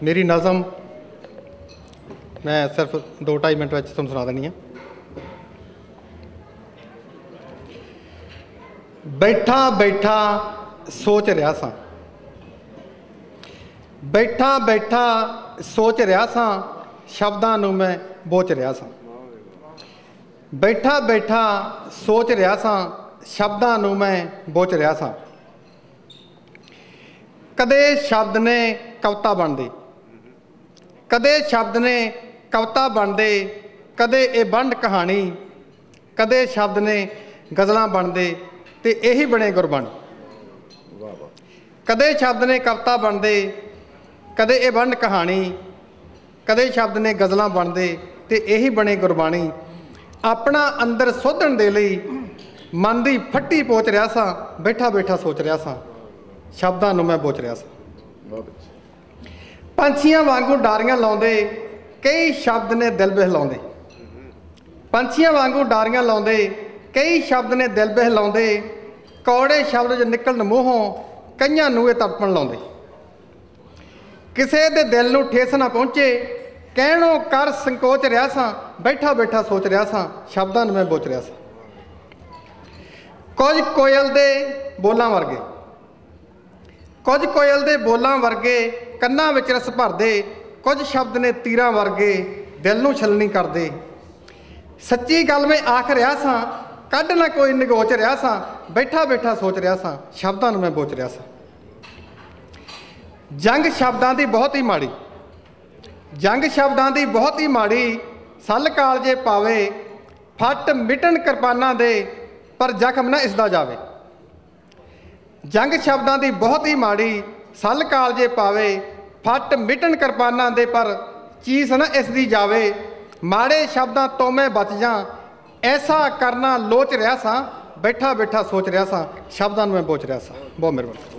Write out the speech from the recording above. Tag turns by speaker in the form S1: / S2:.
S1: मेरी नज़म मैं सिर्फ 2-2.5 मिनट तुहानूं सुना देनी है। बैठा बैठा सोच रहा सा, बैठा बैठा सोच रहा सा, शब्दां नूं मैं बोच रहा सा। बैठा बैठा सोच रहा सा, शब्दां नूं मैं बोच रहा सा। कदे शब्द ने कविता बनदे, कदे शब्द ने कविता बनदे, कदे ये बंड कहानी, कदे शब्द ने गज़लां बनदे ते यही बने गुरबाणी। कदे शब्द ने कविता बनदे, कदे ये बंड कहानी, कदे शब्द ने गज़लां बनदे ते यही बने गुरबाणी। अपना अंदर सोधण दे लई मन दी फट्टी पोच रहा सा, बैठा बैठा सोच रहा सा, शब्दां नूं मैं बोच रहा सा। पंछियां वांगू डारियां लाउंदे, कई शब्द ने दिल बहलाउंदे। पंछियां वांगू डारियां लाउंदे, कई शब्द ने दिल बहलाउंदे। कौड़े शब्द जो निकलन मूहों, कईयां नूं ये तड़पण लाउंदे। किसे दे दिल नूं ठेस ना पहुंचे, कहणों कर संकोच रहा सा, बैठा बैठा सोच रहा सा, शब्दां नूं मैं बोच रहा सा। कुछ कोयल दे बोलां वर्गे, कुछ कोयल दे बोलां वर्गे कन्नां विच रस भरदे। कुछ शब्द ने तीरां वर्गे दिल नूं छलनी करदे। सच्ची गल मैं आख रहा सा, कढ ना कोई निगोच रहा सा, बैठा बैठा सोच रहा सा, शब्दां नूं मैं बोच रहा सा। जंग शब्दां दी बहुत ही माड़ी, जंग शब्दां दी बहुत ही माड़ी, सल कालजे पावे, फट मिटन किरपानां दे, पर जख्म ना इसदा जावे। जंग शब्दां दी बहुत ही माड़ी, सल कालजे पावे, फट मिटन किरपानां दे, पर चीस ना इसदी जावे। माड़े शब्दां तो मैं बच जा, ऐसा करना लोच रहा सा, बैठा बैठा सोच रहा सा, शब्दां नूं मैं बोच रहा सा। बहुत मेहरबानी।